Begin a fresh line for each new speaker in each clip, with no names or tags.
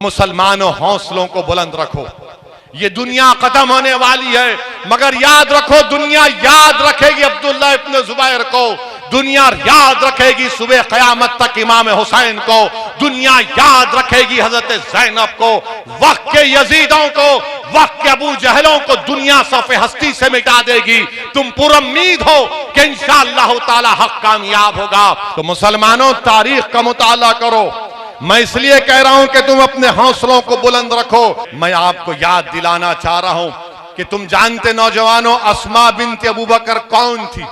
मुसलमानों हौसलों को बुलंद रखो। ये दुनिया खत्म होने वाली है, मगर याद रखो दुनिया याद रखेगी अब्दुल्ला इब्न जुबैर को, दुनिया याद रखेगी सुबह क़यामत तक इमाम हुसैन को, दुनिया याद रखेगी हजरत ज़ैनब को, वक्त के यजीदों को, वक्त के अबू जहलों को दुनिया सफ़े हस्ती से मिटा देगी। तुम पुरुम्मीद हो कि इंशाअल्लाह ताला हक कामयाब होगा। तो मुसलमानों तारीख का मुताला करो। मैं इसलिए कह रहा हूं कि तुम अपने हौसलों को बुलंद रखो। मैं आपको याद दिलाना चाह रहा हूं कि तुम जानते नौजवानों, अस्मा बिन्त अबू बकर कौन थी?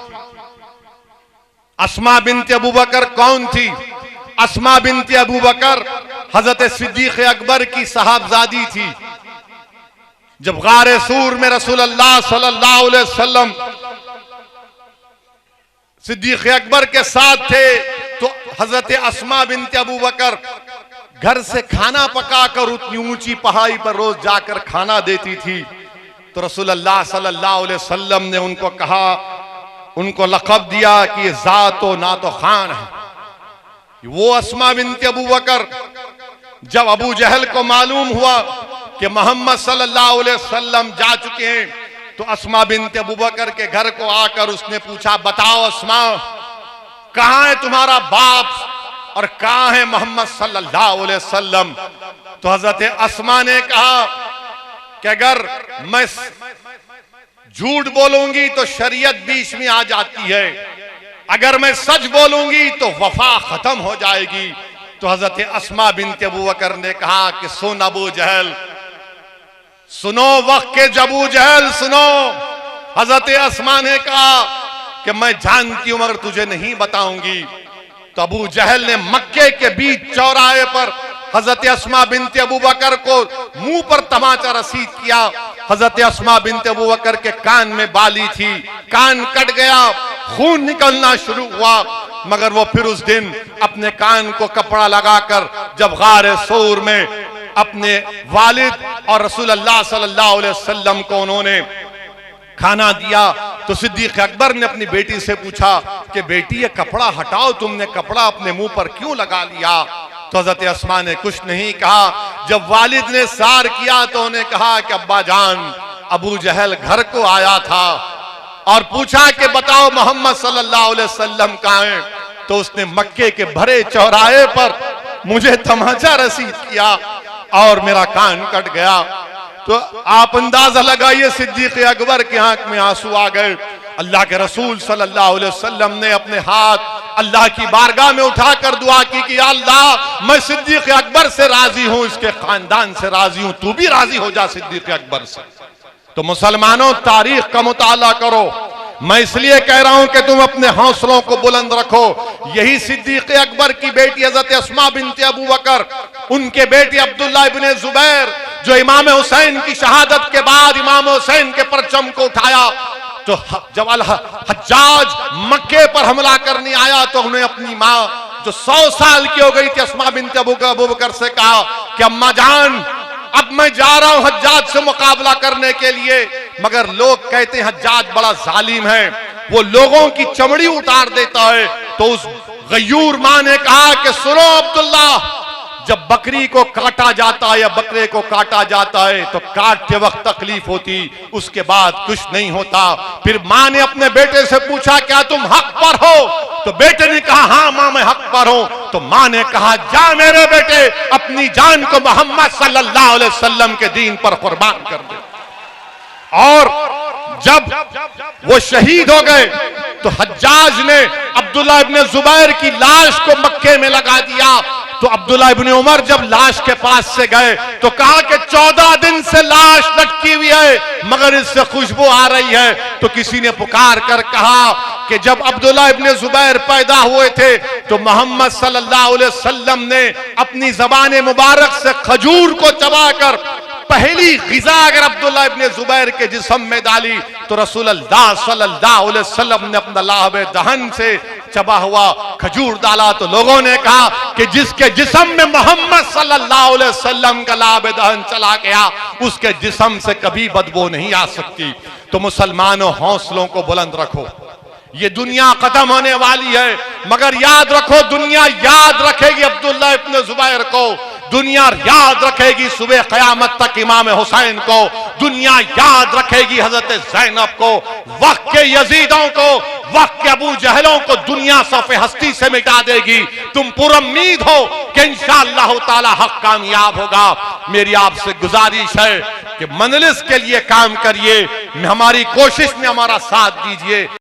अस्मा बिन्त अबू बकर कौन थी? अस्मा बिन्त अबू बकर हजरत सिद्दीक़ अकबर की साहबजादी थी। जब गारे सूर में रसूलुल्लाह सल्लल्लाहु अलैहि वसल्लम सिद्दीक़ अकबर के साथ थे, तो हजरत अस्मा बिन्त अबू बकर घर से खाना पकाकर उतनी ऊंची पहाड़ी पर रोज जाकर खाना देती थी। तो रसूलुल्लाह सल्लल्लाहु अलैहि वसल्लम ने उनको कहा, उनको लक़ब दिया कि ये ज़ातो ना तो खान है। वो अस्मा बिन्त अबू बकर, जब अबू जहल को मालूम हुआ कि मोहम्मद सल्लल्लाहु अलैहि वसल्लम जा चुके हैं, तो अस्मा बिन्त अबू बकर के घर को आकर उसने पूछा, बताओ अस्मा, कहां है तुम्हारा बाप और कहां है मोहम्मद सल्लल्लाहु अलैहि वसल्लम? तो हजरत अस्मा ने कहा कि अगर मैं झूठ बोलूंगी तो शरीयत बीच में आ जाती है, अगर मैं सच बोलूंगी तो वफा खत्म हो जाएगी। तो हजरत अस्मा बिन्त अबू बकर ने कहा कि सुन अबू जहल, सुनो वक्त के अबू जहल सुनो। हजरत अस्मा ने कहा कि मैं जानती हूं मगर तुझे नहीं बताऊंगी। तो अबू जहल ने मक्के के बीच चौराहे पर हजरत अस्मा बिन्त अबू बकर को मुंह पर तमाचा रसीद किया। हजरत अस्मा बिन्त अबू बकर के कान में बाली थी, कान कट गया, खून निकलना शुरू हुआ, मगर वो फिर उस दिन अपने कान को कपड़ा लगाकर जब गारे सूर में अपने वालिद और रसूलुल्लाह सल्लल्लाहु अलैहि वसल्लम को उन्होंने खाना दिया, तो सिद्दीक़ अकबर ने अपनी बेटी से पूछा कि बेटी ये कपड़ा हटाओ, तुमने कपड़ा अपने मुंह पर क्यों लगा लिया? तो हजरत अस्मा ने कुछ नहीं कहा। जब वालिद ने सार किया तो उन्हें कहा कि अब्बा जान, अबू जहल घर को आया था और पूछा कि बताओ मोहम्मद सल्लल्लाहु अलैहि वसल्लम कहां हैं? तो उसने मक्के के भरे चौराहे पर मुझे तमाचा रसीद किया और मेरा कान कट गया। तो आप अंदाजा लगाइए, सिद्दीक़ अकबर की आंख में आंसू आ गए। अल्लाह के रसूल सल्लल्लाहु अलैहि वसल्लम ने अपने हाथ अल्लाह की बारगाह में उठाकर दुआ की कि अल्लाह, मैं सिद्दीक़ अकबर से राजी हूं, इसके खानदान से राजी हूं, तू भी राजी हो जा सिद्दीक़ अकबर से। तो मुसलमानों तारीख का मुताला करो। मैं इसलिए कह रहा हूं कि तुम अपने हौसलों को बुलंद रखो। यही सिद्दीक़ अकबर की बेटी हज़रत अस्मा बिन्त अबू बकर, उनके बेटे अब्दुल्ला इब्न जुबैर, जो इमाम हुसैन की शहादत के बाद इमाम हुसैन के परचम को उठाया, तो जब हज्जाज मक्के पर हमला करने आया तो उन्हें अपनी माँ जो 100 साल की हो गई थी अस्मा बिन्त अबू बकर से कहा कि अम्मा जान, अब मैं जा रहा हूं हज्जाज से मुकाबला करने के लिए, मगर लोग कहते हैं हज्जाज बड़ा जालिम है, वो लोगों की चमड़ी उतार देता है। तो उस गयूर मां ने कहा कि सुनो अब्दुल्ला, जब बकरी को काटा जाता है या बकरे को काटा जाता है तो काटते वक्त तकलीफ होती, उसके बाद कुछ नहीं होता। फिर मां ने अपने बेटे से पूछा क्या तुम हक पर हो? तो बेटे ने कहा हाँ मां मैं हक पर हूं। तो मां ने कहा जा मेरे बेटे, अपनी जान को मोहम्मद सल्लल्लाहु अलैहि वसल्लम के दीन पर कुर्बान कर दे। और जब वो शहीद हो गए तो हज्जाज ने अब्दुल्ला इब्न जुबैर की लाश को मक्के में लगा दिया। तो अब्दुल्ला इब्न उमर जब लाश के पास से गए तो कहा कि 14 दिन से लाश लटकी हुई है मगर इससे खुशबू आ रही है। तो किसी ने पुकार कर कहा कि जब अब्दुल्ला इब्न जुबैर पैदा हुए थे तो मोहम्मद सल्लल्लाहु अलैहि वसल्लम ने अपनी ज़बान मुबारक से खजूर को चबाकर पहली ग़िज़ा अगर अब्दुल्ला इब्न जुबैर के जिस्म में डाली तो रसूलुल्लाह सल्लल्लाहु अलैहि वसल्लम ने अपना लाहब दहन से चबा हुआ खजूर डाला। तो लोगों ने कहा कि जिसके जिस्म में मोहम्मद सल्लल्लाहु अलैहि वसल्लम का लाहब दहन चला गया उसके जिस्म से कभी बदबू नहीं आ सकती। तो मुसलमानों हौसलों को बुलंद रखो। ये दुनिया खत्म होने वाली है मगर याद रखो दुनिया याद रखेगी अब्दुल्ला इब्न जुबैर को, दुनिया याद रखेगी सुबह क़यामत तक इमाम हुसैन को, दुनिया याद रखेगी हजरत ज़ैनब को, वक्त के यजीदों को, वक्त के अबू जहलों को दुनिया सफ़े हस्ती से मिटा देगी। तुम पुरुम्मीद हो कि इंशाअल्लाह ताला हक कामयाब होगा। मेरी आपसे गुजारिश है कि मंजिल के लिए काम करिए, हमारी कोशिश में हमारा साथ दीजिए।